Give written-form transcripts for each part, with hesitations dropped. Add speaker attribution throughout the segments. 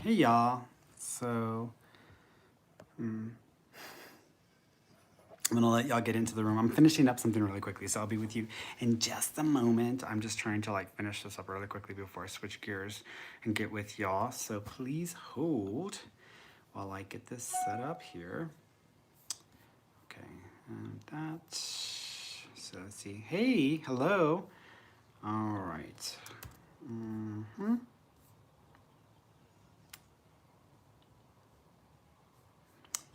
Speaker 1: Hey y'all. So I'm gonna let y'all get into the room. I'm finishing up something really quickly, so I'll be with you in just a moment. I'm just trying to like finish this up really quickly before I switch gears and get with y'all. So please hold while I get this set up here. Okay, and that. So let's see. Hey, hello. All right.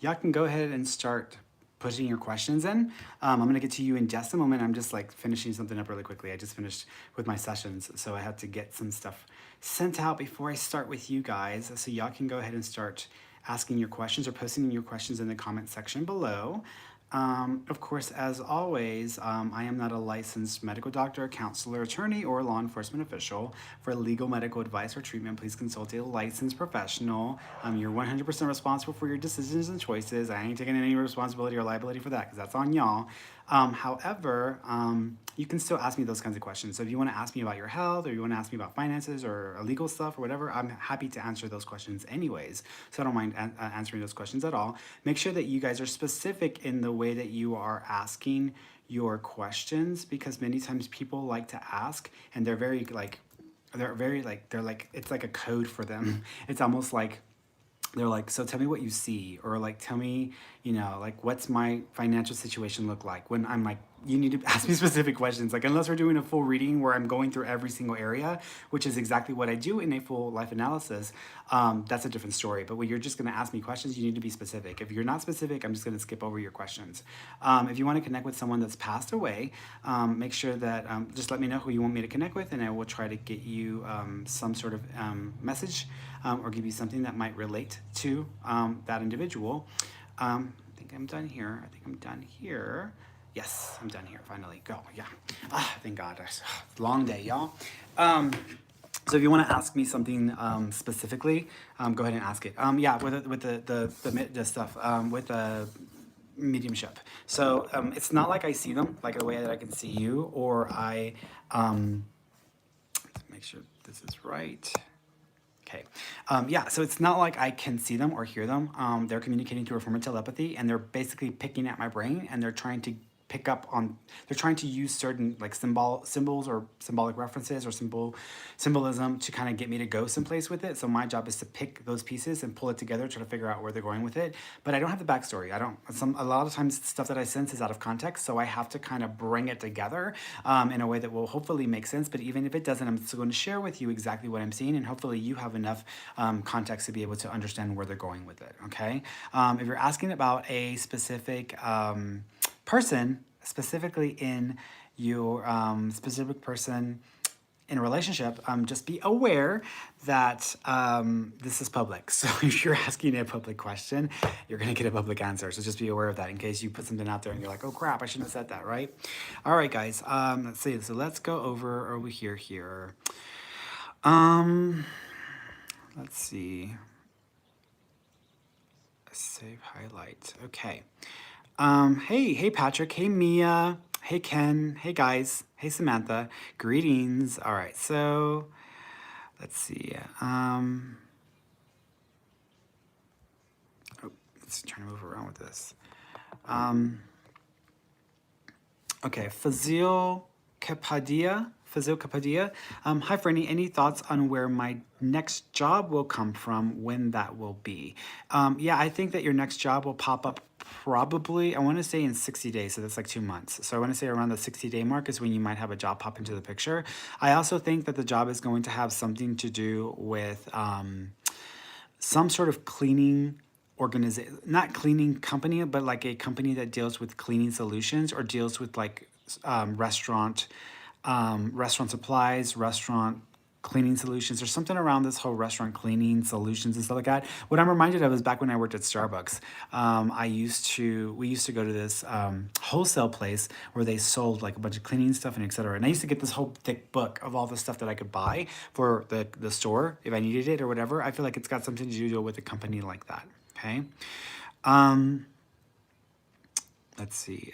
Speaker 1: Y'all can go ahead and start putting your questions in. I'm gonna get to you in just a moment. I'm just like finishing something up really quickly. I just finished with my sessions, so I had to get some stuff sent out before I start with you guys. So y'all can go ahead and start asking your questions or posting your questions in the comment section below. Of course, as always, I am not a licensed medical doctor, counselor, attorney, or law enforcement official. For legal medical advice or treatment, please consult a licensed professional. You're 100% responsible for your decisions and choices. I ain't taking any responsibility or liability for that because that's on y'all. However, you can still ask me those kinds of questions. So if you want to ask me about your health or you want to ask me about finances or legal stuff or whatever, I'm happy to answer those questions anyways. So I don't mind answering those questions at all. Make sure that you guys are specific in the way that you are asking your questions, because many times people like to ask and they're like, it's like a code for them. It's almost like, they're like, so tell me what you see, or like, tell me, like, what's my financial situation look like? When I'm like, you need to ask me specific questions. Like, unless we're doing a full reading where I'm going through every single area, which is exactly what I do in a full life analysis, that's a different story. But when you're just going to ask me questions, you need to be specific. If you're not specific, I'm just going to skip over your questions. If you want to connect with someone that's passed away, make sure that just let me know who you want me to connect with, and I will try to get you some sort of message or give you something that might relate to that individual. I think I'm done here. Yes, I'm done here. Finally, go. Yeah. Thank God. Long day, y'all. So if you want to ask me something specifically, go ahead and ask it. Yeah, with the stuff with the mediumship. So it's not like I see them like the way that I can see you, or I make sure this is right. Okay. Yeah, so it's not like I can see them or hear them. They're communicating through a form of telepathy, and they're basically picking at my brain, and they're trying to they're trying to use certain like symbols or symbolic references or symbolism to kind of get me to go someplace with it. So my job is to pick those pieces and pull it together, try to figure out where they're going with it. But I don't have the backstory. A lot of times stuff that I sense is out of context, so I have to kind of bring it together in a way that will hopefully make sense. But even if it doesn't, I'm still going to share with you exactly what I'm seeing, and hopefully you have enough context to be able to understand where they're going with it. Okay. If you're asking about a specific person, specifically in your specific person in a relationship, just be aware that this is public. So if you're asking a public question, you're going to get a public answer. So just be aware of that in case you put something out there and you're like, oh crap, I shouldn't have said that, right? All right, guys. Let's see. So let's go over here. Let's see. Save highlight. Okay. Hey Patrick, hey Mia, hey Ken, hey guys, hey Samantha, greetings. All right, so let's see. Let's try to move around with this. Okay, Fazil Kapadia. Hi, Franny. Any thoughts on where my next job will come from, when that will be? Yeah, I think that your next job will pop up probably, I want to say in 60 days. So that's like 2 months. So I want to say around the 60-day mark is when you might have a job pop into the picture. I also think that the job is going to have something to do with some sort of cleaning organization, not cleaning company, but like a company that deals with cleaning solutions or deals with like restaurant supplies, restaurant cleaning solutions, or something around this whole restaurant cleaning solutions and stuff like that. What I'm reminded of is back when I worked at Starbucks. We used to go to this wholesale place where they sold like a bunch of cleaning stuff and etc. And I used to get this whole thick book of all the stuff that I could buy for the store if I needed it or whatever. I feel like it's got something to do with a company like that. Okay. Let's see.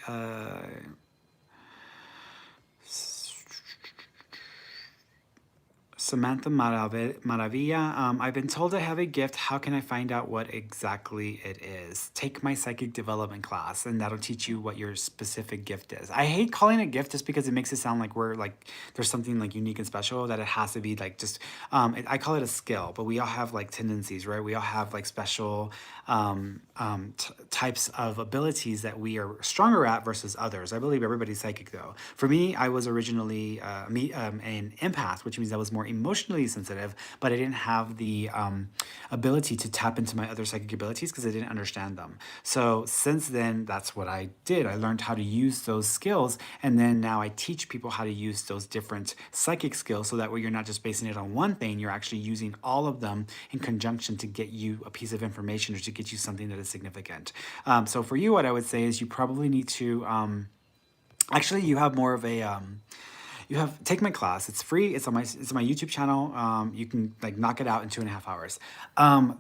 Speaker 1: Samantha Maravilla, I've been told I have a gift. How can I find out what exactly it is? Take my psychic development class, and that'll teach you what your specific gift is. I hate calling it gift just because it makes it sound like we're like there's something like unique and special that it has to be like just. I call it a skill, but we all have like tendencies, right? We all have like special types of abilities that we are stronger at versus others. I believe everybody's psychic though. For me, I was originally an empath, which means I was more emotionally sensitive, but I didn't have the ability to tap into my other psychic abilities because I didn't understand them. So since then, that's what I did. I learned how to use those skills, and then now I teach people how to use those different psychic skills so that way you're not just basing it on one thing, you're actually using all of them in conjunction to get you a piece of information or to get you something that is significant. So for you, what I would say is you probably need to actually you have more of a you have take my class. It's free. It's on my YouTube channel. You can like knock it out in 2.5 hours.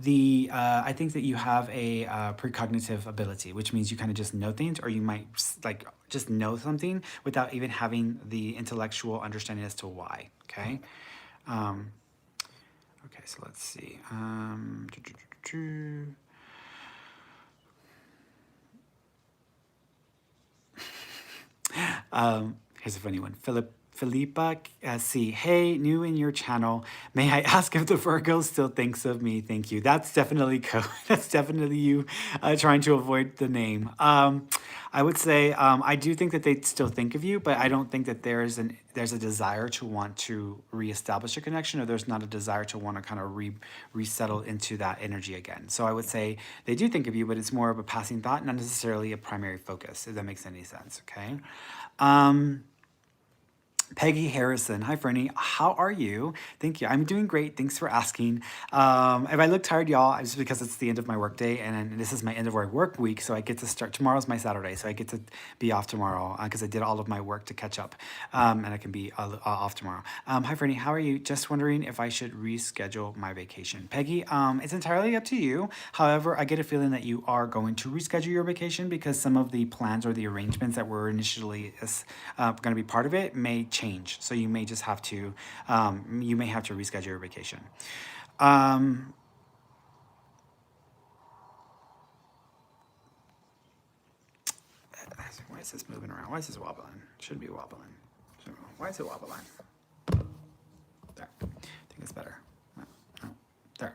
Speaker 1: The I think that you have a precognitive ability, which means you kind of just know things, or you might like just know something without even having the intellectual understanding as to why. Okay. Okay. So let's see. Here's a funny one. Philippa C. Hey, new in your channel. May I ask if the Virgo still thinks of me? Thank you. That's definitely that's definitely you trying to avoid the name. I would say I do think that they still think of you, but I don't think that there's a desire to want to reestablish a connection, or there's not a desire to want to kind of resettle into that energy again. So I would say they do think of you, but it's more of a passing thought, not necessarily a primary focus, if that makes any sense. Okay. Peggy Harrison. Hi, Fernie. How are you? Thank you. I'm doing great. Thanks for asking. If I look tired, y'all, it's because it's the end of my workday, and this is my end of work week, so I get to start. Tomorrow's my Saturday, so I get to be off tomorrow because I did all of my work to catch up, and I can be off tomorrow. Hi, Fernie. How are you? Just wondering if I should reschedule my vacation. Peggy, it's entirely up to you. However, I get a feeling that you are going to reschedule your vacation because some of the plans or the arrangements that were initially going to be part of it may change. So you may just have to, reschedule your vacation. Why is this moving around? Why is this wobbling? Shouldn't be wobbling. Why is it wobbling? There. I think it's better. No.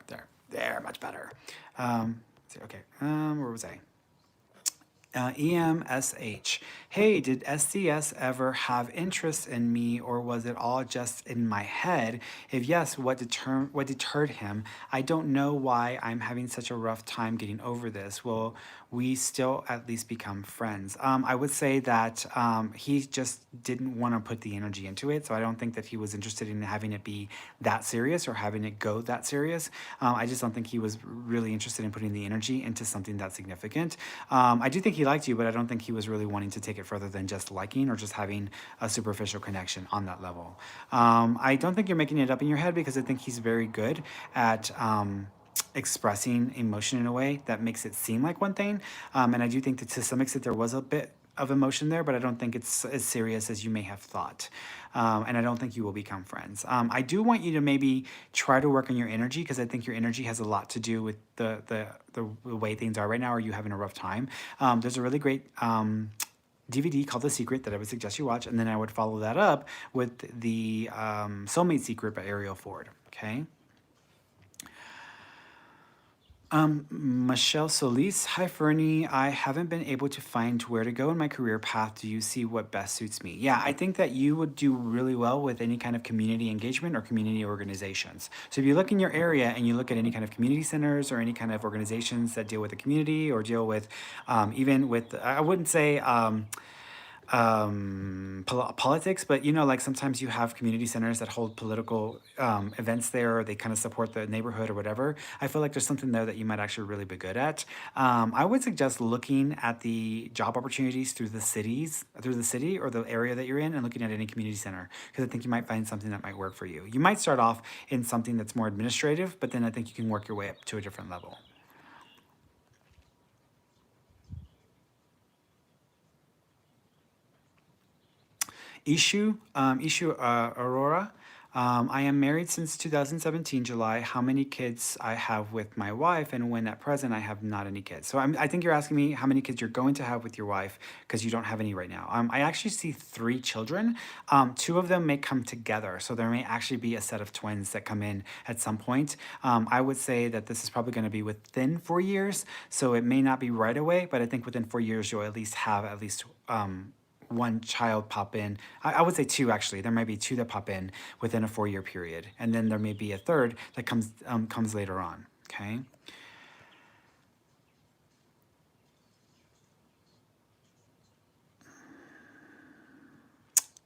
Speaker 1: There, much better. Okay. Where was I? EMSH. Hey, did SDS ever have interest in me, or was it all just in my head? If yes, what deterred him? I don't know why I'm having such a rough time getting over this. Will we still at least become friends? I would say that he just didn't want to put the energy into it, so I don't think that he was interested in having it be that serious or having it go that serious. I just don't think he was really interested in putting the energy into something that significant. I do think he liked you, but I don't think he was really wanting to take it further than just liking or just having a superficial connection on that level. I don't think you're making it up in your head because I think he's very good at expressing emotion in a way that makes it seem like one thing. And I do think that to some extent there was a bit of emotion there, but I don't think it's as serious as you may have thought. And I don't think you will become friends. I do want you to maybe try to work on your energy because I think your energy has a lot to do with the way things are right now. Are you having a rough time? There's a really great DVD called The Secret that I would suggest you watch, and then I would follow that up with the Soulmate Secret by Ariel Ford. Okay. Michelle Solis. Hi, Fernie. I haven't been able to find where to go in my career path. Do you see what best suits me? Yeah, I think that you would do really well with any kind of community engagement or community organizations. So if you look in your area and you look at any kind of community centers or any kind of organizations that deal with the community or deal with even with, I wouldn't say, politics, but like sometimes you have community centers that hold political events there, or they kind of support the neighborhood or whatever. I feel like there's something there that you might actually really be good at. I would suggest looking at the job opportunities through the city or the area that you're in, and looking at any community center because I think you might find something that might work for you. You might start off in something that's more administrative, but then I think you can work your way up to a different level. Ishu Aurora. I am married since 2017, July. How many kids I have with my wife, and when at present I have not any kids. So I think you're asking me how many kids you're going to have with your wife because you don't have any right now. I actually see three children. Two of them may come together, so there may actually be a set of twins that come in at some point. I would say that this is probably going to be within 4 years, so it may not be right away, but I think within 4 years you'll at least have at least one child pop in. I would say two actually. There might be two that pop in within a 4 year period, and then there may be a third that comes later on. Okay.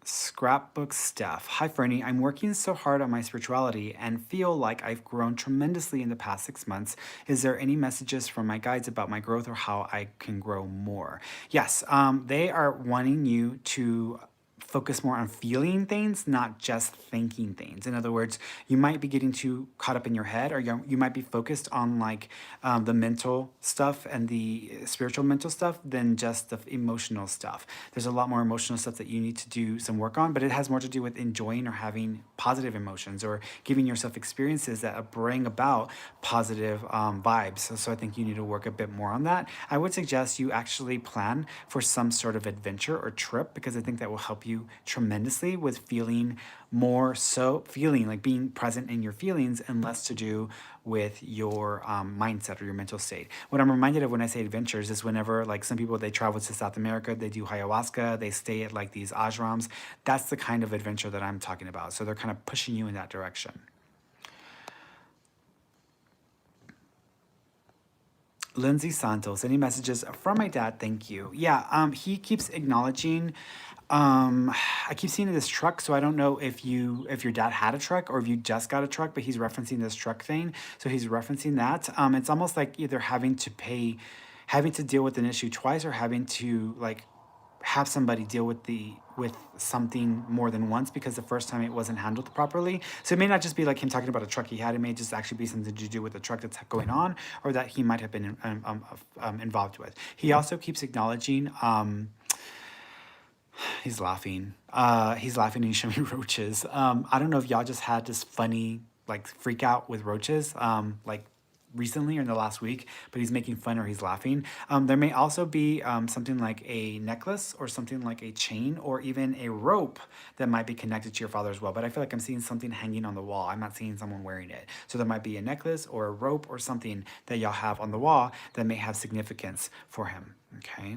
Speaker 1: Scrapbook Steph. Hi, Fernie. I'm working so hard on my spirituality and feel like I've grown tremendously in the past 6 months. Is there any messages from my guides about my growth or how I can grow more? Yes, they are wanting you to focus more on feeling things, not just thinking things. In other words, you might be getting too caught up in your head, or you might be focused on like the mental stuff and the spiritual mental stuff than just the emotional stuff. There's a lot more emotional stuff that you need to do some work on, but it has more to do with enjoying or having positive emotions or giving yourself experiences that bring about positive vibes. So I think you need to work a bit more on that. I would suggest you actually plan for some sort of adventure or trip because I think that will help you tremendously with feeling more, so feeling like being present in your feelings and less to do with your mindset or your mental state. What I'm reminded of when I say adventures is whenever like some people, they travel to South America, they do ayahuasca, they stay at like these ashrams. That's the kind of adventure that I'm talking about. So they're kind of pushing you in that direction. Lindsay Santos, any messages from my dad? Thank you. Yeah, he keeps acknowledging. I keep seeing this truck, so I don't know if your dad had a truck or if you just got a truck, but he's referencing this truck thing. So he's referencing that. It's almost like either having to deal with an issue twice, or having to like have somebody deal with something more than once because the first time it wasn't handled properly. So it may not just be like him talking about a truck he had. It may just actually be something to do with the truck that's going on, or that he might have been involved with. He also keeps acknowledging. He's laughing. He's laughing and he's showing me roaches. I don't know if y'all just had this funny like freak out with roaches. Like recently or in the last week, but he's making fun or he's laughing. There may also be something like a necklace or something like a chain or even a rope that might be connected to your father as well. But I feel like I'm seeing something hanging on the wall. I'm not seeing someone wearing it. So there might be a necklace or a rope or something that y'all have on the wall that may have significance for him. Okay.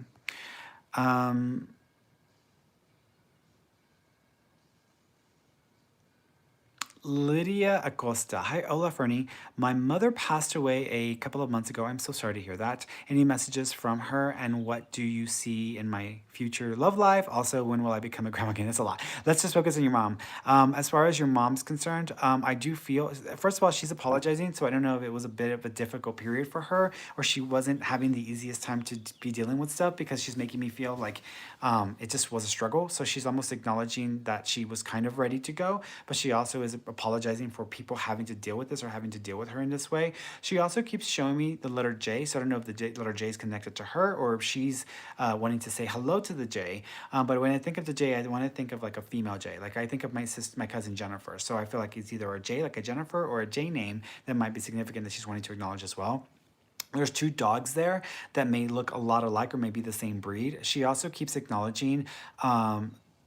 Speaker 1: Lydia Acosta. Hi, Ola Fernie. My mother passed away a couple of months ago. I'm so sorry to hear that. Any messages from her? And what do you see in my future love life? Also, when will I become a grandma again? That's a lot. Let's just focus on your mom. As far as your mom's concerned, I do feel, first of all, she's apologizing. So I don't know if it was a bit of a difficult period for her, or she wasn't having the easiest time to be dealing with stuff, because she's making me feel like it just was a struggle. So she's almost acknowledging that she was kind of ready to go, but she also is apologizing for people having to deal with this or having to deal with her in this way. She also keeps showing me the letter J, so I don't know if the letter J is connected to her or if she's wanting to say hello to the J. But when I think of the J, I want to think of like a female J. Like I think of my cousin Jennifer. So I feel like it's either a J, like a Jennifer, or a J name that might be significant that she's wanting to acknowledge as well. There's two dogs there that may look a lot alike or maybe the same breed. She also keeps acknowledging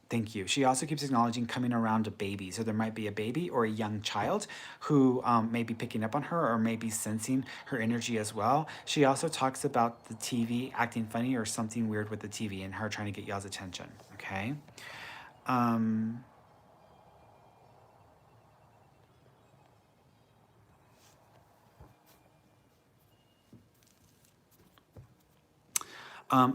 Speaker 1: thank you. She also keeps acknowledging coming around a baby. So there might be a baby or a young child who may be picking up on her or may be sensing her energy as well. She also talks about the TV acting funny or something weird with the TV and her trying to get y'all's attention. Okay.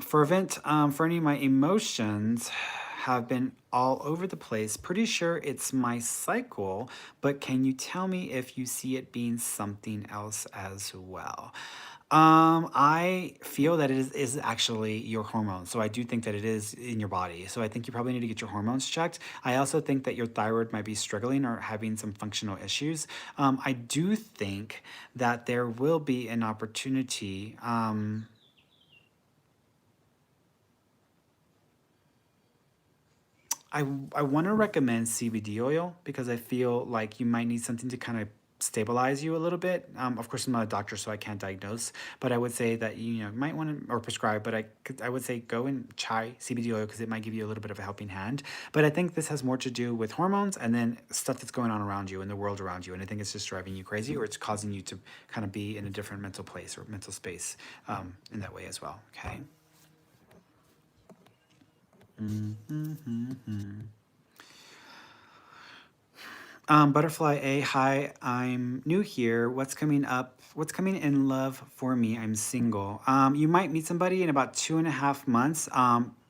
Speaker 1: Fervent, Fernie, my emotions have been all over the place. Pretty sure it's my cycle, but can you tell me if you see it being something else as well? I feel that it is actually your hormones. So I do think that it is in your body. So I think you probably need to get your hormones checked. I also think that your thyroid might be struggling or having some functional issues. I do think that there will be an opportunity. I want to recommend CBD oil because I feel like you might need something to kind of stabilize you a little bit. Of course, I'm not a doctor, so I can't diagnose, but I would say that you might want to or prescribe. But I would say go and try CBD oil because it might give you a little bit of a helping hand. But I think this has more to do with hormones and then stuff that's going on around you in the world around you. And I think it's just driving you crazy, or it's causing you to kind of be in a different mental place or mental space in that way as well. Okay. Butterfly A, hi, I'm new here. What's coming up? What's coming in love for me? I'm single. You might meet somebody in about 2.5 months,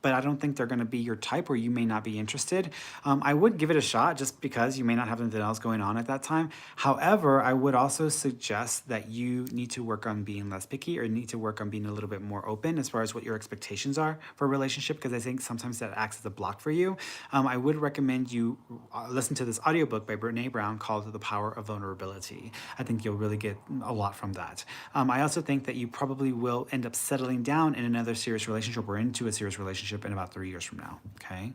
Speaker 1: but I don't think they're going to be your type or you may not be interested. I would give it a shot just because you may not have anything else going on at that time. However, I would also suggest that you need to work on being less picky or need to work on being a little bit more open as far as what your expectations are for a relationship, because I think sometimes that acts as a block for you. I would recommend you listen to this audiobook by Brene Brown called The Power of Vulnerability. I think you'll really get a lot from that. I also think that you probably will end up settling down in another serious relationship or into a serious relationship in about 3 years from now, okay?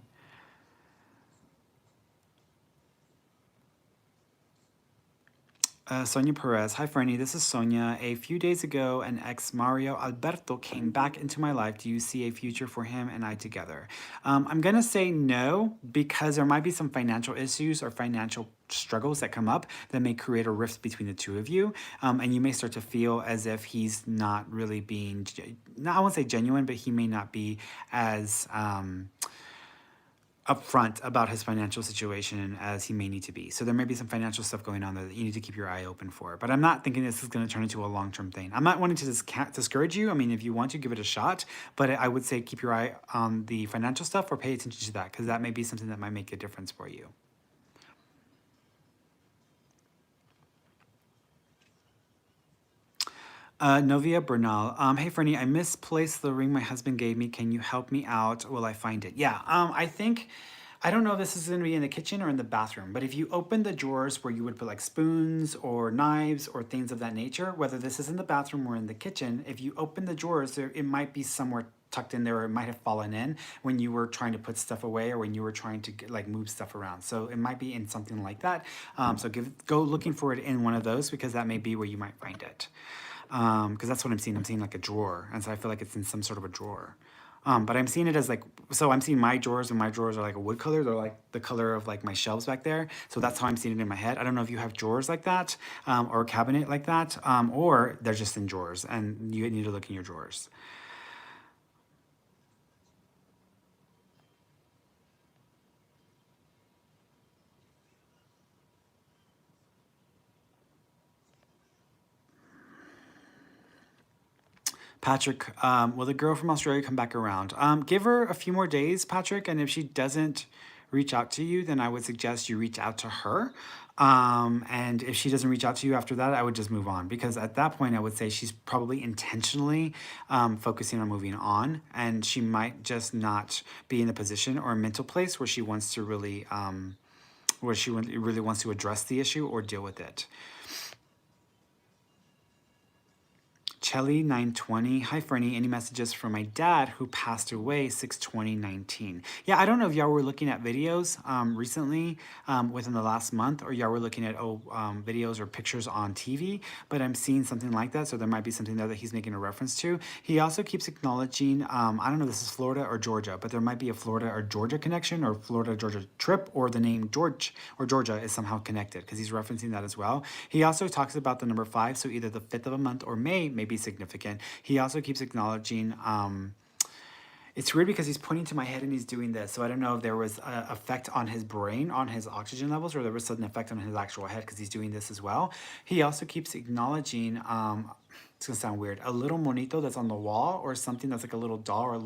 Speaker 1: Sonia Perez. Hi, Franny. This is Sonia. A few days ago, an ex, Mario Alberto, came back into my life. Do you see a future for him and I together? I'm going to say no because there might be some financial issues or financial struggles that come up that may create a rift between the two of you. And you may start to feel as if he's not really being, I won't say genuine, but he may not be as upfront about his financial situation as he may need to be. So there may be some financial stuff going on there that you need to keep your eye open for. But I'm not thinking this is going to turn into a long-term thing. I'm not wanting to discourage you. I mean, if you want to, give it a shot. But I would say keep your eye on the financial stuff or pay attention to that because that may be something that might make a difference for you. Novia Bernal. Hey, Fernie, I misplaced the ring my husband gave me. Can you help me out? Will I find it? Yeah, I think, I don't know if this is going to be in the kitchen or in the bathroom, but if you open the drawers where you would put like spoons or knives or things of that nature, whether this is in the bathroom or in the kitchen, if you open the drawers, it might be somewhere tucked in there or it might have fallen in when you were trying to put stuff away or when you were trying to like move stuff around. So it might be in something like that. So go looking for it in one of those because that may be where you might find it. Because that's what I'm seeing. I'm seeing like a drawer, and so I feel like it's in some sort of a drawer. But I'm seeing it as like, so I'm seeing my drawers, and my drawers are like a wood color. They're like the color of like my shelves back there. So that's how I'm seeing it in my head. I don't know if you have drawers like that, or a cabinet like that, or they're just in drawers, and you need to look in your drawers. Patrick, will the girl from Australia come back around? Give her a few more days, Patrick, and if she doesn't reach out to you, then I would suggest you reach out to her. And if she doesn't reach out to you after that, I would just move on because at that point, I would say she's probably intentionally focusing on moving on, and she might just not be in a position or a mental place where she wants to really, where she really wants to address the issue or deal with it. Chelly 920. Hi, Fernie. Any messages from my dad who passed away 6/20/19? Yeah, I don't know if y'all were looking at videos recently within the last month or y'all were looking at videos or pictures on TV, but I'm seeing something like that. So there might be something there that he's making a reference to. He also keeps acknowledging, I don't know if this is Florida or Georgia, but there might be a Florida or Georgia connection or Florida Georgia trip or the name George or Georgia is somehow connected because he's referencing that as well. He also talks about the number 5, so either the 5th of a month or May may be significant. He also keeps acknowledging, it's weird because he's pointing to my head and he's doing this. So I don't know if there was an effect on his brain, on his oxygen levels, or there was an effect on his actual head because he's doing this as well. He also keeps acknowledging, it's gonna sound weird, a little monito that's on the wall or something that's like a little doll or a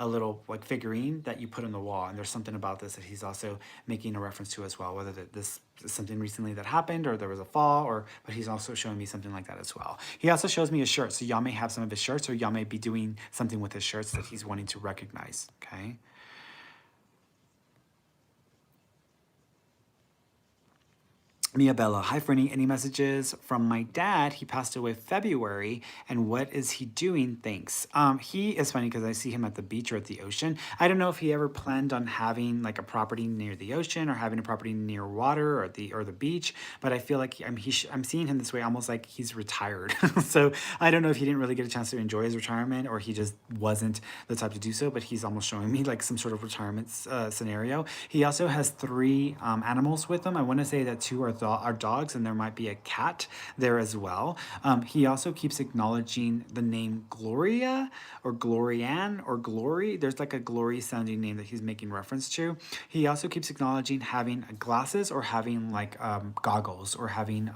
Speaker 1: little like figurine that you put on the wall. And there's something about this that he's also making a reference to as well, whether this is something recently that happened or there was a fall, but he's also showing me something like that as well. He also shows me a shirt. So y'all may have some of his shirts or y'all may be doing something with his shirts that he's wanting to recognize, okay? Mia Bella, hi Fernie. Any messages from my dad? He passed away February, and what is he doing? Thanks. He is funny because I see him at the beach or at the ocean. I don't know if he ever planned on having like a property near the ocean or having a property near water or the beach, but I feel like I'm seeing him this way, almost like he's retired. So I don't know if he didn't really get a chance to enjoy his retirement or he just wasn't the type to do so. But he's almost showing me like some sort of retirement scenario. He also has three animals with him. I want to say that two are dogs, and there might be a cat there as well. He also keeps acknowledging the name Gloria or Glorianne or Glory. There's like a Glory sounding name that he's making reference to. He also keeps acknowledging having glasses or having like goggles or having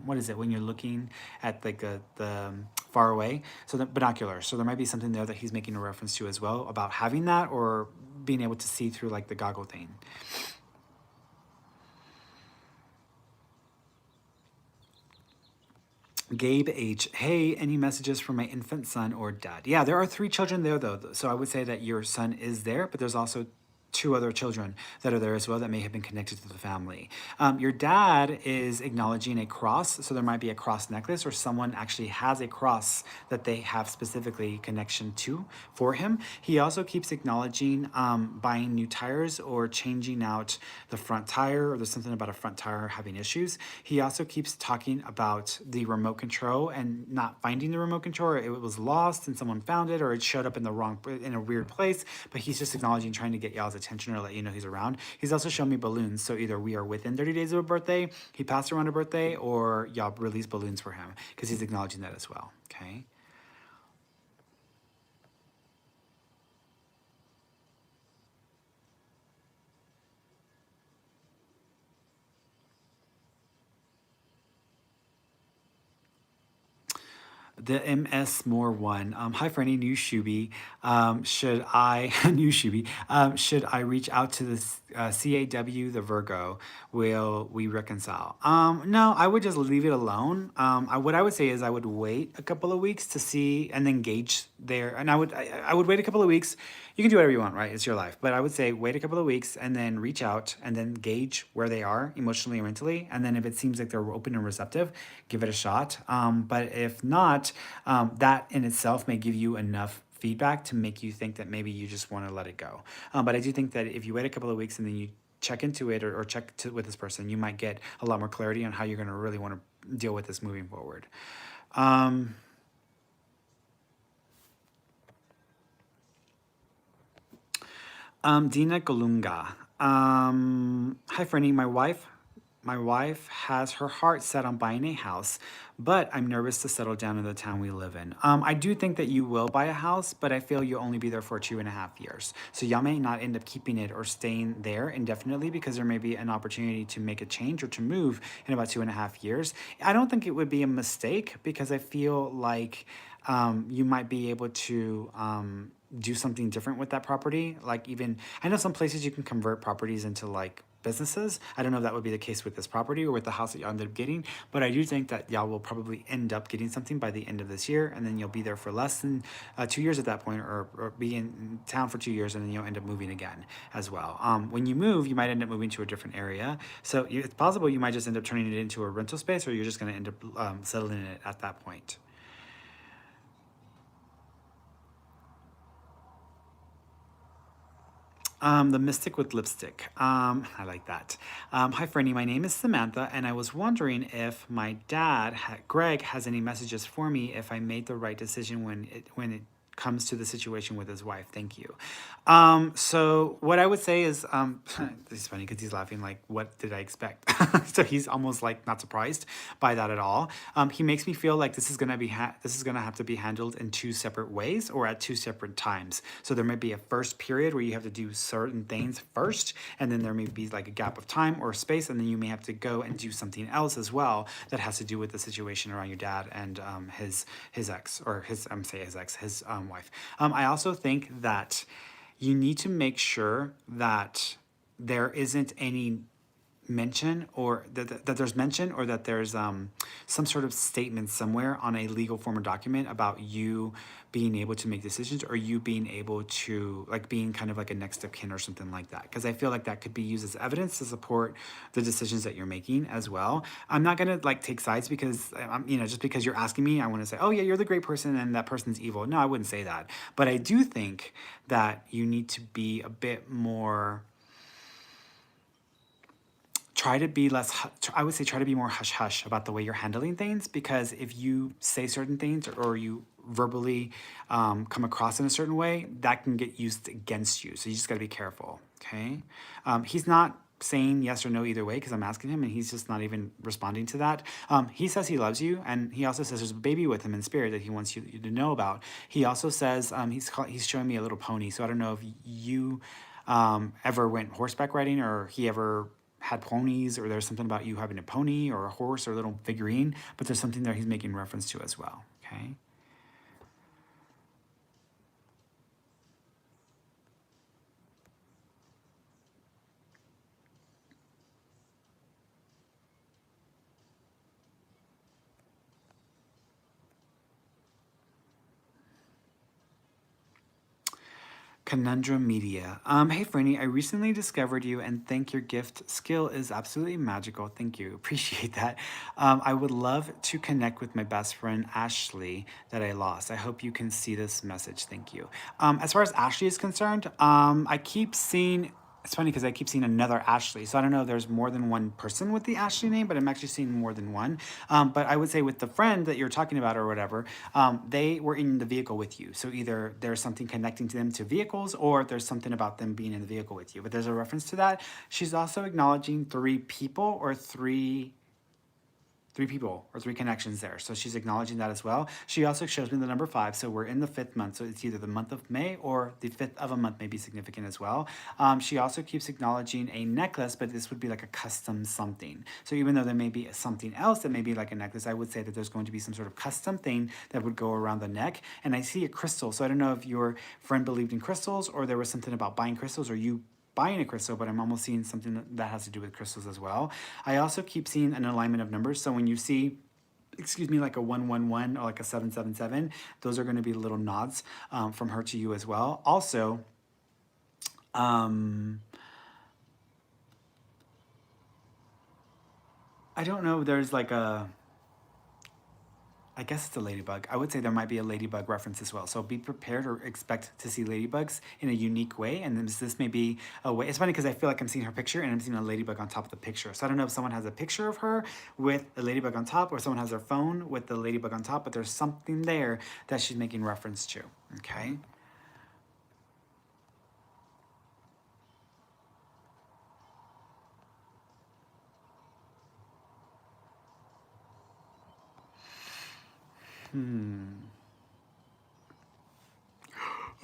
Speaker 1: what is it when you're looking at like the far away, so the binoculars. So there might be something there that he's making a reference to as well about having that or being able to see through like the goggle thing. Gabe H. Hey, any messages for my infant son or dad? Yeah, there are three children there though. So I would say that your son is there, but there's also two other children that are there as well that may have been connected to the family. Your dad is acknowledging a cross, so there might be a cross necklace or someone actually has a cross that they have specifically connection to for him. He also keeps acknowledging buying new tires or changing out the front tire, or there's something about a front tire having issues. He also keeps talking about the remote control and not finding the remote control, or it was lost and someone found it, or it showed up in a weird place, but he's just acknowledging, trying to get y'all's attention or let you know he's around. He's also shown me balloons, so either we are within 30 days of a birthday, he passed around a birthday, or y'all release balloons for him because he's acknowledging that as well. Okay. The MS Moore one. Hi, for any new Shuby. Should I new Shuby? Should I reach out to the CAW, the Virgo? Will we reconcile? No, I would just leave it alone. What I would say is I would wait a couple of weeks to see and then gauge there. And I would wait a couple of weeks. You can do whatever you want, right? It's your life. But I would say wait a couple of weeks and then reach out and then gauge where they are emotionally or mentally. And then if it seems like they're open and receptive, give it a shot. But if not, that in itself may give you enough feedback to make you think that maybe you just want to let it go. But I do think that if you wait a couple of weeks and then you check into it or with this person, you might get a lot more clarity on how you're going to really want to deal with this moving forward. Dina Golunga. Hi, Franny. My wife has her heart set on buying a house, but I'm nervous to settle down in the town we live in. I do think that you will buy a house, but I feel you'll only be there for 2.5 years. So y'all may not end up keeping it or staying there indefinitely because there may be an opportunity to make a change or to move in about 2.5 years. I don't think it would be a mistake because I feel like you might be able to do something different with that property. Like even, I know some places you can convert properties into like businesses. I don't know if that would be the case with this property or with the house that you ended up getting, but I do think that y'all will probably end up getting something by the end of this year, and then you'll be there for less than 2 years at that point, or be in town for 2 years, and then you'll end up moving again as well. When you move, you might end up moving to a different area, so it's possible you might just end up turning it into a rental space, or you're just going to end up settling in it at that point. The Mystic with Lipstick. I like that. Hi, Franny. My name is Samantha, and I was wondering if my dad, Greg, has any messages for me if I made the right decision when it comes to the situation with his wife. Thank you. So what I would say is, this is funny because he's laughing like, what did I expect? So he's almost like not surprised by that at all. He makes me feel like this is gonna have to be handled in two separate ways or at two separate times. So there might be a first period where you have to do certain things first, and then there may be like a gap of time or space, and then you may have to go and do something else as well that has to do with the situation around your dad and his ex, or his wife. I also think that you need to make sure that there isn't any mention or that there's mention or that there's some sort of statement somewhere on a legal form or document about you being able to make decisions or you being able to like being kind of like a next of kin or something like that, because I feel like that could be used as evidence to support the decisions that you're making as well. I'm not gonna like take sides because I'm, just because you're asking me, I want to say, oh yeah, you're the great person and that person's evil. No, I wouldn't say that, but I do think that you need to be a bit more, try to be less, I would say try to be more hush hush about the way you're handling things, because if you say certain things or you verbally come across in a certain way, that can get used against you. So you just got to be careful, okay? He's not saying yes or no either way because I'm asking him and he's just not even responding to that. He says he loves you, and he also says there's a baby with him in spirit that he wants you to know about. He also says he's showing me a little pony, so I don't know if you ever went horseback riding or he ever had ponies, or there's something about you having a pony or a horse or a little figurine, but there's something there he's making reference to as well, okay? Conundrum Media. Hey, Franny, I recently discovered you and think your gift skill is absolutely magical. Thank you. Appreciate that. I would love to connect with my best friend, Ashley, that I lost. I hope you can see this message. Thank you. As far as Ashley is concerned, I keep seeing, it's funny because I keep seeing another Ashley. So I don't know if there's more than one person with the Ashley name, but I'm actually seeing more than one. But I would say with the friend that you're talking about or whatever, they were in the vehicle with you. So either there's something connecting to them to vehicles, or there's something about them being in the vehicle with you. But there's a reference to that. She's also acknowledging three people or three people or three connections there. So she's acknowledging that as well. She also shows me the number 5. So we're in the 5th month. So it's either the month of May or the 5th of a month may be significant as well. She also keeps acknowledging a necklace, but this would be like a custom something. So even though there may be something else that may be like a necklace, I would say that there's going to be some sort of custom thing that would go around the neck. And I see a crystal. So I don't know if your friend believed in crystals or there was something about buying crystals or you buying a crystal, but I'm almost seeing something that has to do with crystals as well. I also keep seeing an alignment of numbers. So when you see, excuse me, like a 111 or like a 777, those are going to be little nods from her to you as well. Also, I don't know, there's like a, I guess it's a ladybug. I would say there might be a ladybug reference as well. So be prepared or expect to see ladybugs in a unique way. And this may be a way. It's funny because I feel like I'm seeing her picture and I'm seeing a ladybug on top of the picture. So I don't know if someone has a picture of her with a ladybug on top or someone has their phone with the ladybug on top, but there's something there that she's making reference to. Okay.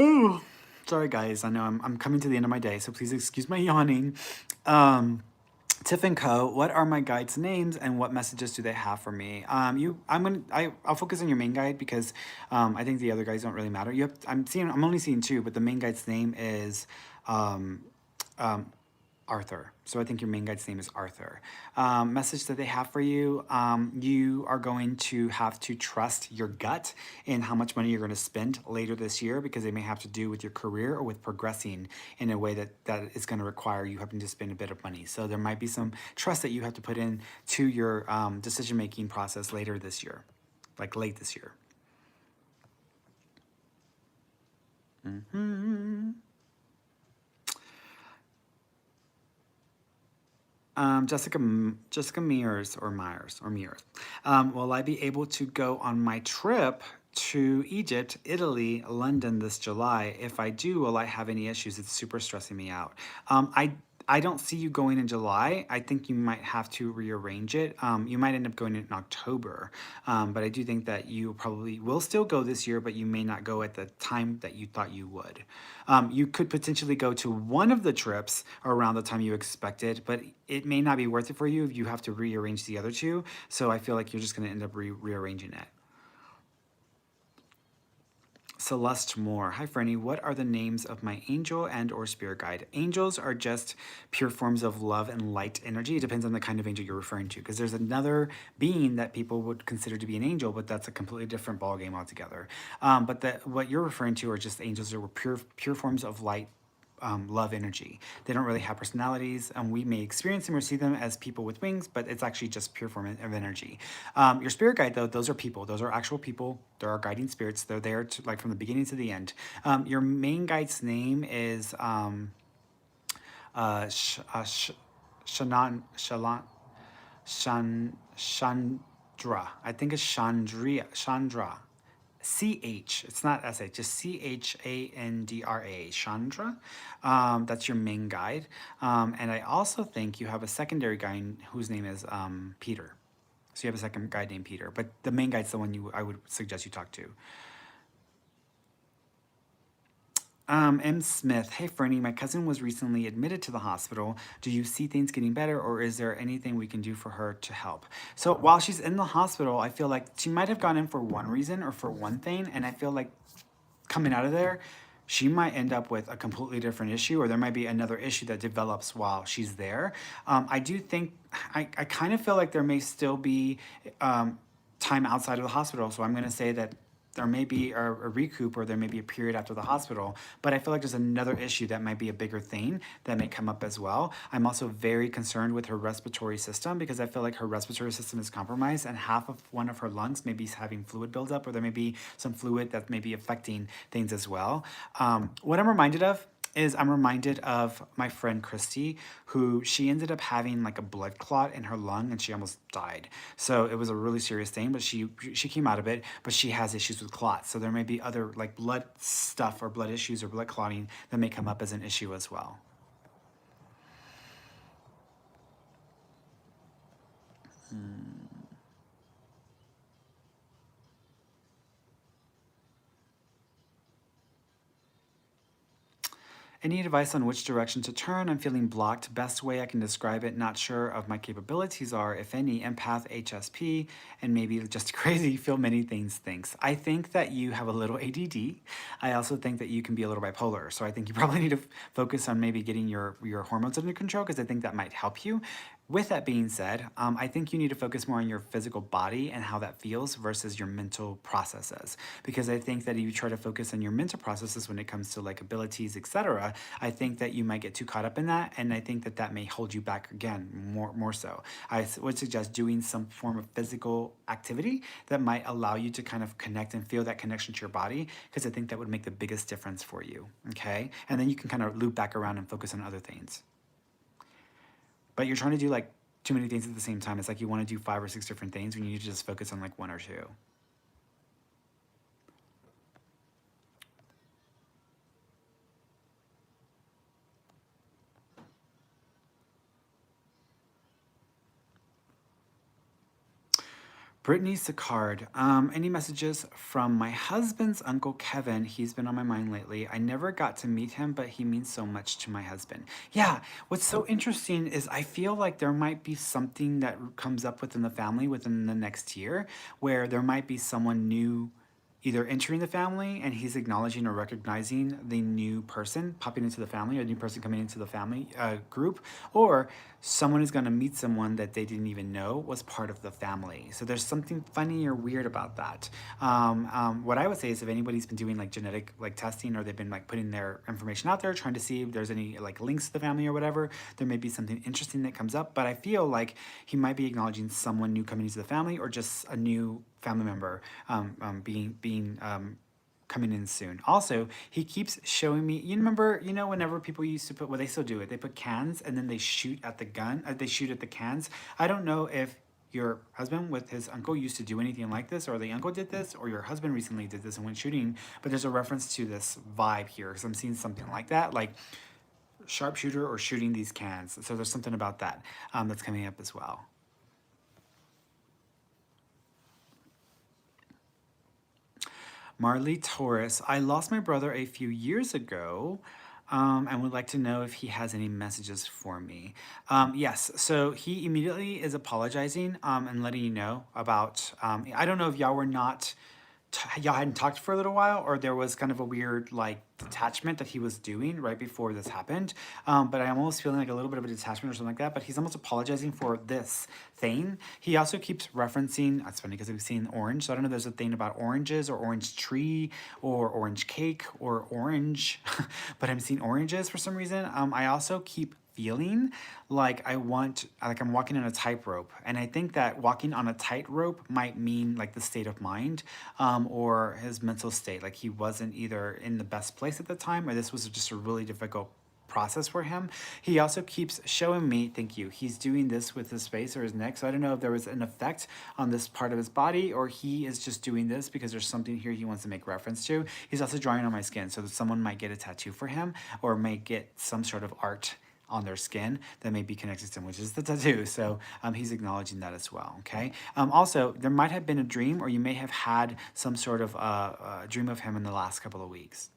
Speaker 1: Oh, sorry guys. I know I'm coming to the end of my day, so please excuse my yawning. Tiff and Co. What are my guides' names and what messages do they have for me? I'll focus on your main guide because I think the other guides don't really matter. I'm only seeing 2, but the main guide's name is Arthur. So I think your main guide's name is Arthur. Message that they have for you, you are going to have to trust your gut in how much money you're going to spend later this year, because they may have to do with your career or with progressing in a way that is going to require you having to spend a bit of money. So there might be some trust that you have to put in to your decision-making process later this year, like late this year. Jessica Mears. Will I be able to go on my trip to Egypt, Italy, London this July? If I do, will I have any issues? It's super stressing me out. I don't see you going in July. I think you might have to rearrange it. You might end up going in October, but I do think that you probably will still go this year, but you may not go at the time that you thought you would. You could potentially go to one of the trips around the time you expected, but it may not be worth it for you if you have to rearrange the other 2. So I feel like you're just going to end up rearranging it. Celeste Moore. Hi, Fernie. What are the names of my angel and or spirit guide? Angels are just pure forms of love and light energy. It depends on the kind of angel you're referring to, because there's another being that people would consider to be an angel, but that's a completely different ballgame altogether. But what you're referring to are just angels that were pure forms of light, love energy. They don't really have personalities. We may experience them or see them as people with wings, but it's actually just pure form of energy. Your spirit guide, though, those are people. Those are actual people. There are guiding spirits. They're there to, like, from the beginning to the end. Your main guide's name is Shanan Shalan Chandra. I think it's Chandra. CH, it's not SH, just CHANDRA, Chandra. That's your main guide. And I also think you have a secondary guide whose name is Peter. So you have a second guide named Peter, but the main guide's the one I would suggest you talk to. M. Smith, hey Fernie, my cousin was recently admitted to the hospital. Do you see things getting better, or is there anything we can do for her to help? So while she's in the hospital, I feel like she might have gone in for one reason or for one thing, and I feel like coming out of there, she might end up with a completely different issue, or there might be another issue that develops while she's there. I do think, I kind of feel like there may still be time outside of the hospital, so I'm going to say that there may be a recoup, or there may be a period after the hospital, but I feel like there's another issue that might be a bigger thing that may come up as well. I'm also very concerned with her respiratory system, because I feel like her respiratory system is compromised, and half of one of her lungs may be having fluid buildup, or there may be some fluid that may be affecting things as well. What I'm reminded of is I'm reminded of my friend Christy, who she ended up having like a blood clot in her lung, and she almost died. So it was a really serious thing, but she came out of it, but she has issues with clots. So there may be other like blood stuff or blood issues or blood clotting that may come up as an issue as well. Any advice on which direction to turn? I'm feeling blocked. Best way I can describe it, not sure of my capabilities are, if any, empath, HSP, and maybe just crazy, feel many things, thanks. I think that you have a little ADD. I also think that you can be a little bipolar. So I think you probably need to focus on maybe getting your hormones under control, because I think that might help you. With that being said, I think you need to focus more on your physical body and how that feels versus your mental processes. Because I think that if you try to focus on your mental processes when it comes to like abilities, etc., I think that you might get too caught up in that, and I think that that may hold you back again, more so. I would suggest doing some form of physical activity that might allow you to kind of connect and feel that connection to your body, because I think that would make the biggest difference for you, okay? And then you can kind of loop back around and focus on other things. But you're trying to do like too many things at the same time. It's like you want to do 5 or 6 different things when you need to just focus on like 1 or 2. Brittany Sicard, any messages from my husband's uncle Kevin? He's been on my mind lately. I never got to meet him, but he means so much to my husband. Yeah, what's so interesting is I feel like there might be something that comes up within the family within the next year, where there might be someone new either entering the family and he's acknowledging or recognizing the new person popping into the family, or a new person coming into the family group, or someone is going to meet someone that they didn't even know was part of the family. So there's something funny or weird about that. What I would say is, if anybody's been doing like genetic like testing, or they've been like putting their information out there trying to see if there's any like links to the family or whatever, there may be something interesting that comes up. But I feel like he might be acknowledging someone new coming into the family, or just a new family member coming in soon. Also, he keeps showing me, you remember, whenever people used to put, well, they still do it, they put cans and then they shoot at the gun, they shoot at the cans. I don't know if your husband with his uncle used to do anything like this, or the uncle did this, or your husband recently did this and went shooting, but there's a reference to this vibe here, because I'm seeing something like that, like sharpshooter or shooting these cans. So there's something about that that's coming up as well. Marley Torres, I lost my brother a few years ago, and would like to know if he has any messages for me. Yes, so he immediately is apologizing and letting you know about, I don't know if y'all were not y'all hadn't talked for a little while, or there was kind of a weird like detachment that he was doing right before this happened. But I'm almost feeling like a little bit of a detachment or something like that. But he's almost apologizing for this thing. He also keeps referencing. That's funny because we've seen orange. So I don't know if there's a thing about oranges or orange tree or orange cake or orange, but I'm seeing oranges for some reason. I also keep feeling like I'm walking on a tightrope. And I think that walking on a tightrope might mean like the state of mind, or his mental state. Like he wasn't either in the best place at the time, or this was just a really difficult process for him. He also keeps showing me, thank you, he's doing this with his face or his neck. So I don't know if there was an effect on this part of his body, or he is just doing this because there's something here he wants to make reference to. He's also drawing on my skin, so that someone might get a tattoo for him or may get some sort of art on their skin that may be connected to him, which is the tattoo. So he's acknowledging that as well. Okay. Also, there might have been a dream, or you may have had some sort of dream of him in the last couple of weeks.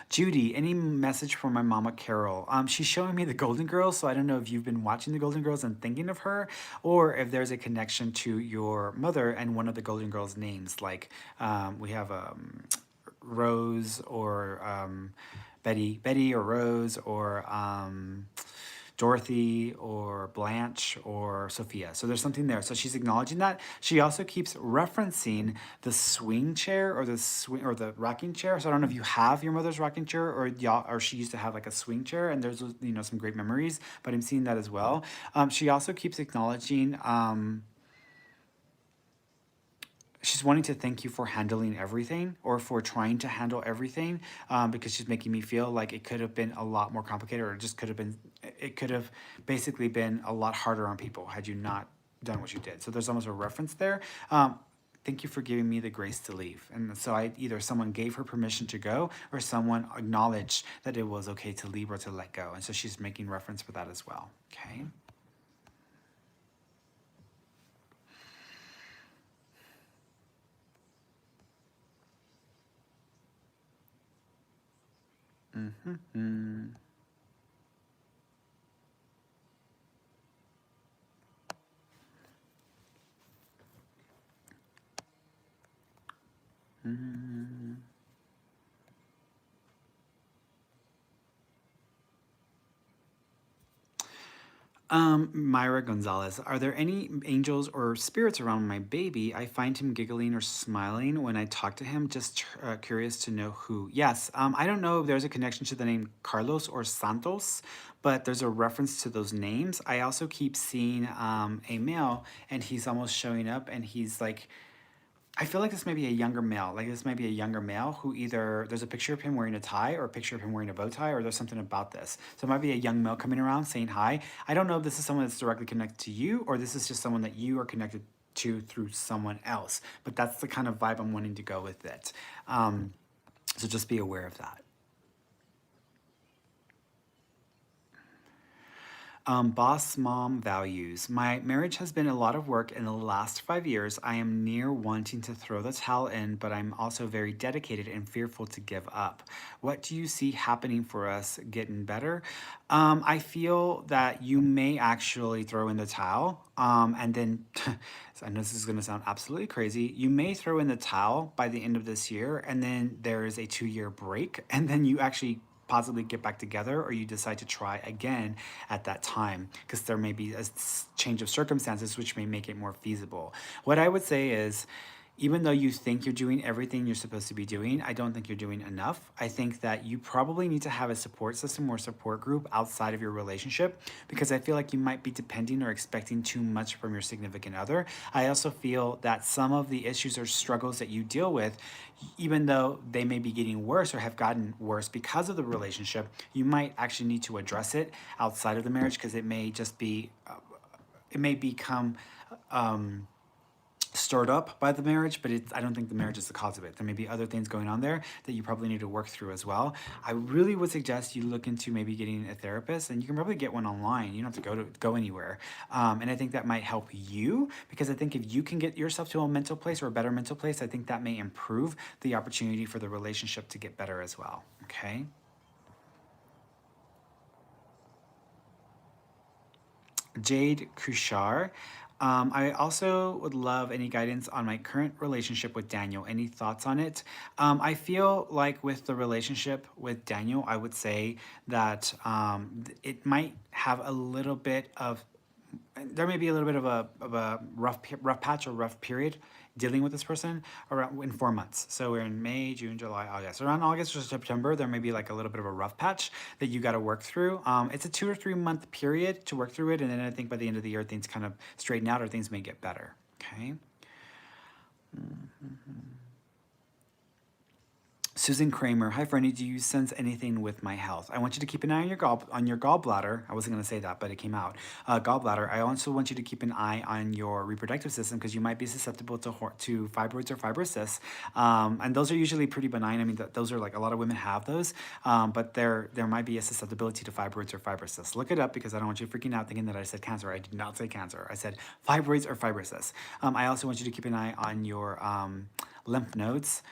Speaker 1: Judy, any message for my mama Carol? She's showing me the Golden Girls, so I don't know if you've been watching the Golden Girls and thinking of her, or if there's a connection to your mother and one of the Golden Girls' names. Like we have Rose or Betty or Rose or Dorothy or Blanche or Sophia. So there's something there. So she's acknowledging that. She also keeps referencing the swing chair or the rocking chair. So I don't know if you have your mother's rocking chair, or she used to have like a swing chair, and there's some great memories. But I'm seeing that as well. She also keeps acknowledging. She's wanting to thank you for handling everything, or for trying to handle everything, because she's making me feel like it could have been a lot more complicated, or it could have basically been a lot harder on people had you not done what you did. So there's almost a reference there. Thank you for giving me the grace to leave. And so either someone gave her permission to go, or someone acknowledged that it was okay to leave or to let go. And so she's making reference for that as well. Okay. Mm-hmm. Mm-hmm. Myra Gonzalez, are there any angels or spirits around my baby? I find him giggling or smiling when I talk to him. Just curious to know who. Yes, I don't know if there's a connection to the name Carlos or Santos, but there's a reference to those names. I also keep seeing a male, and he's almost showing up, and he's like, I feel like this may be a younger male. Like this might be a younger male who either there's a picture of him wearing a tie, or a picture of him wearing a bow tie, or there's something about this. So it might be a young male coming around saying hi. I don't know if this is someone that's directly connected to you, or this is just someone that you are connected to through someone else. But that's the kind of vibe I'm wanting to go with it. So just be aware of that. Boss mom values. My marriage has been a lot of work in the last 5 years. I am near wanting to throw the towel in, but I'm also very dedicated and fearful to give up. What do you see happening for us getting better? I feel that you may actually throw in the towel, and then so I know this is going to sound absolutely crazy. You may throw in the towel by the end of this year, and then there is a 2-year break, and then you actually possibly get back together, or you decide to try again at that time, because there may be a change of circumstances which may make it more feasible. What I would say is, even though you think you're doing everything you're supposed to be doing, I don't think you're doing enough. I think that you probably need to have a support system or support group outside of your relationship, because I feel like you might be depending or expecting too much from your significant other. I also feel that some of the issues or struggles that you deal with, even though they may be getting worse or have gotten worse because of the relationship, you might actually need to address it outside of the marriage, because it may just be, it may become stirred up by the marriage, but I don't think the marriage is the cause of it. There may be other things going on there that you probably need to work through as well. I really would suggest you look into maybe getting a therapist, and you can probably get one online. You don't have to go anywhere. And I think that might help you, because I think if you can get yourself to a mental place or a better mental place, I think that may improve the opportunity for the relationship to get better as well. Okay. Jade Kushar. I also would love any guidance on my current relationship with Daniel. Any thoughts on it? I feel like with the relationship with Daniel, I would say that it might have a little bit of there may be a little bit of a rough patch or rough period dealing with this person around in 4 months. So we're in May, June, July, August. Around August or September, there may be like a little bit of a rough patch that you got to work through. It's a 2 or 3 month period to work through it, and then I think by the end of the year things kind of straighten out or things may get better. Okay. Susan Kramer, hi Franny, do you sense anything with my health? I want you to keep an eye on your gallbladder. I wasn't going to say that, but it came out. Gallbladder. I also want you to keep an eye on your reproductive system because you might be susceptible to fibroids or fibrocysts, and those are usually pretty benign. I mean, those are like a lot of women have those, but there might be a susceptibility to fibroids or fibrocysts. Look it up because I don't want you freaking out thinking that I said cancer. I did not say cancer. I said fibroids or fibrocysts. I also want you to keep an eye on your lymph nodes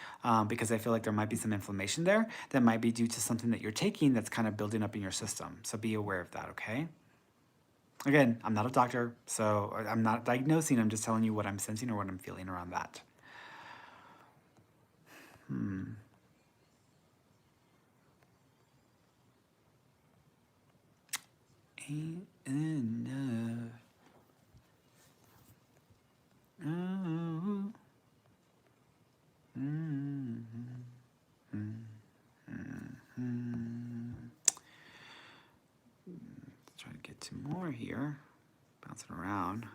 Speaker 1: because I feel like there might be some inflammation there that might be due to something that you're taking that's kind of building up in your system. So be aware of that, okay? Again, I'm not a doctor, so I'm not diagnosing. I'm just telling you what I'm sensing or what I'm feeling around that. Ain't enough. Oh. Try to get to more here. Bouncing around.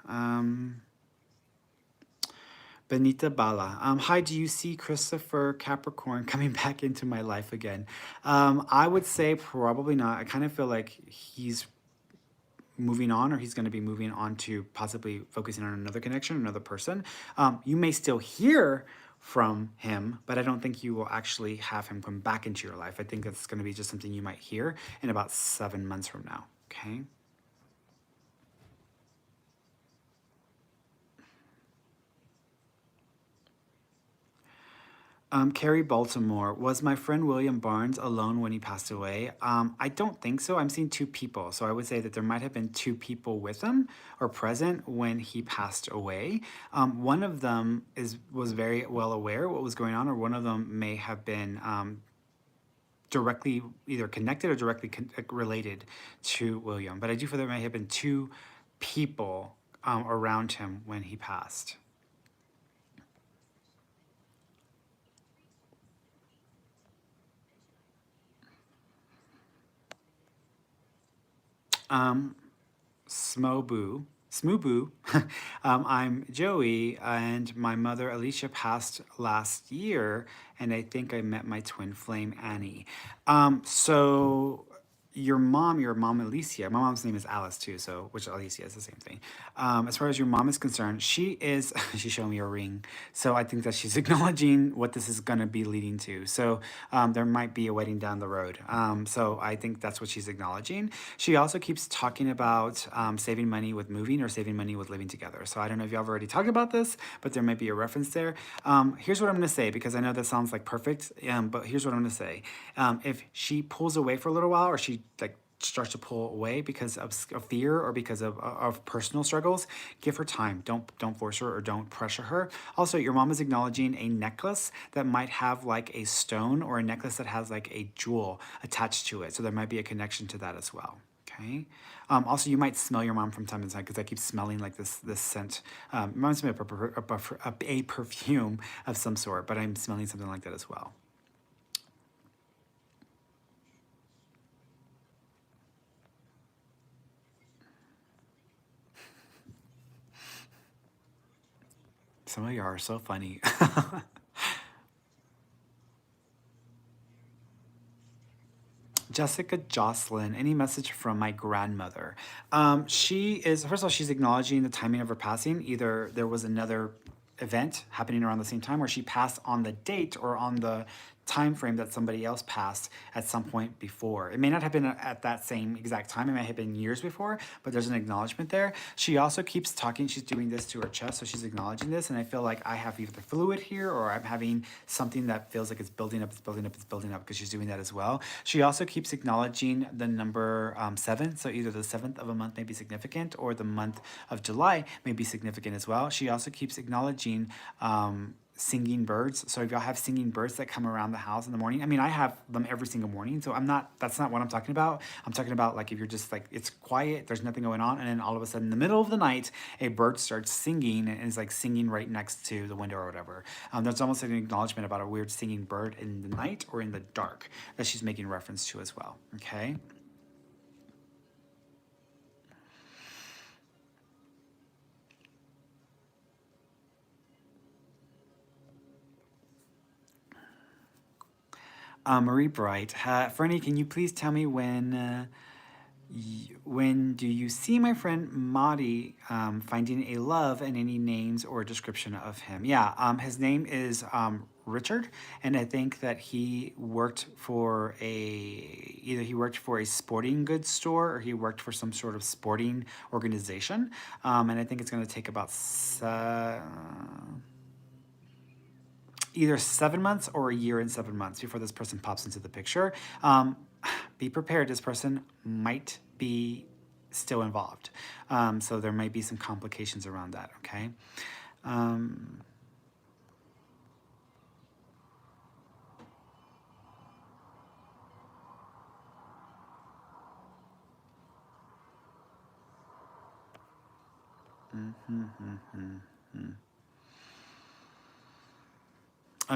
Speaker 1: Benita Bala. Hi, do you see Christopher Capricorn coming back into my life again? I would say probably not. I kind of feel like he's moving on, or he's going to be moving on to possibly focusing on another connection, another person. You may still hear from him, but I don't think you will actually have him come back into your life. I think that's going to be just something you might hear in about 7 months from now. Okay. Carrie Baltimore, was my friend William Barnes alone when he passed away? I don't think so. I'm seeing 2 people. So I would say that there might have been 2 people with him or present when he passed away. One of them was very well aware what was going on, or one of them may have been directly either connected or directly related to William. But I do feel there may have been 2 people around him when he passed. Smoobu. I'm Joey, and my mother Alicia passed last year, and I think I met my twin flame Annie. So your mom Alicia, my mom's name is Alice too, so which Alicia is the same thing. As far as your mom is concerned, she is she's showing me a ring, so I think that she's acknowledging what this is going to be leading to. So there might be a wedding down the road. So I think that's what she's acknowledging. She also keeps talking about saving money with moving or saving money with living together. So I don't know if y'all have already talked about this, but there might be a reference there. Here's what I'm going to say, because I know that sounds like perfect, but here's what I'm going to say. If she pulls away for a little while, or she like starts to pull away because of fear or because of personal struggles, give her time. Don't force her or don't pressure her. Also, your mom is acknowledging a necklace that might have like a stone, or a necklace that has like a jewel attached to it. So there might be a connection to that as well. Okay. Also, you might smell your mom from time to time, because I keep smelling like this scent. Reminds me of a perfume of some sort, but I'm smelling something like that as well. Some of you are so funny. Jessica Jocelyn, any message from my grandmother? She is, first of all, she's acknowledging the timing of her passing. Either there was another event happening around the same time, or she passed on the date or on the time frame that somebody else passed at some point before. It may not have been at that same exact time. It may have been years before, but there's an acknowledgement there. She also keeps talking. She's doing this to her chest, so she's acknowledging this. And I feel like I have either fluid here or I'm having something that feels like it's building up, it's building up, it's building up, because she's doing that as well. She also keeps acknowledging the number 7. So either the 7th of a month may be significant or the month of July may be significant as well. She also keeps acknowledging singing birds. So if y'all have singing birds that come around the house in the morning, I mean, I have them every single morning. So that's not what I'm talking about. I'm talking about like if you're just like, it's quiet, there's nothing going on. And then all of a sudden in the middle of the night, a bird starts singing and is like singing right next to the window or whatever. There's almost like an acknowledgement about a weird singing bird in the night or in the dark that she's making reference to as well. Okay. Marie Bright, Fernie, can you please tell me when do you see my friend Madi finding a love and any names or description of him? Yeah, his name is Richard, and I think that he worked for either he worked for a sporting goods store or he worked for some sort of sporting organization, and I think it's going to take about either 7 months or a year and 7 months before this person pops into the picture. Be prepared, this person might be still involved. So there might be some complications around that, okay?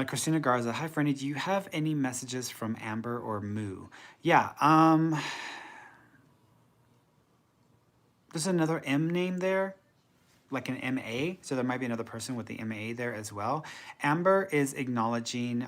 Speaker 1: Christina Garza, hi Franny, do you have any messages from Amber or Moo? Yeah, there's another M name there, like an MA, so there might be another person with the MA there as well. Amber is acknowledging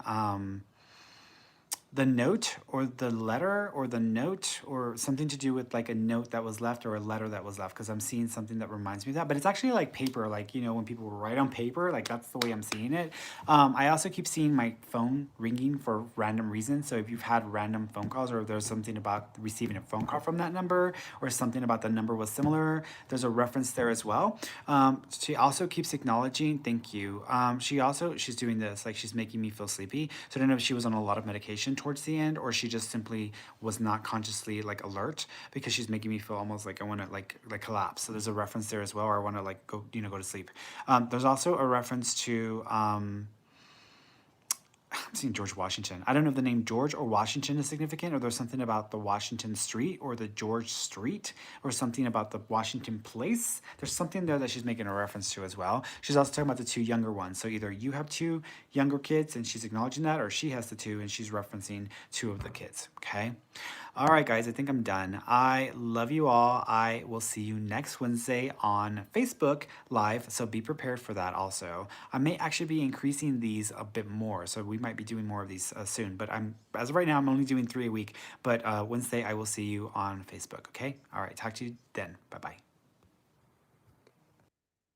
Speaker 1: the note or the letter or the note or something to do with like a note that was left or a letter that was left, because I'm seeing something that reminds me of that, but it's actually like paper, like, you know, when people write on paper, like that's the way I'm seeing it. I also keep seeing my phone ringing for random reasons. So if you've had random phone calls or there's something about receiving a phone call from that number or something about the number was similar, there's a reference there as well. She also keeps acknowledging, thank you. She's doing this, like she's making me feel sleepy. So I don't know if she was on a lot of medication towards the end or she just simply was not consciously like alert, because she's making me feel almost like I want to like collapse. So there's a reference there as well, or I want to like go to sleep. There's also a reference to I'm seeing George Washington. I don't know if the name George or Washington is significant, or there's something about the Washington Street or the George Street, or something about the Washington Place. There's something there that she's making a reference to as well. She's also talking about the 2 younger ones. So either you have 2 younger kids and she's acknowledging that, or she has the 2 and she's referencing 2 of the kids. Okay. All right, guys, I think I'm done. I love you all. I will see you next Wednesday on Facebook Live, so be prepared for that also. I may actually be increasing these a bit more, so we might be doing more of these soon, but as of right now, I'm only doing 3 a week, but Wednesday I will see you on Facebook, okay? All right, talk to you then. Bye-bye.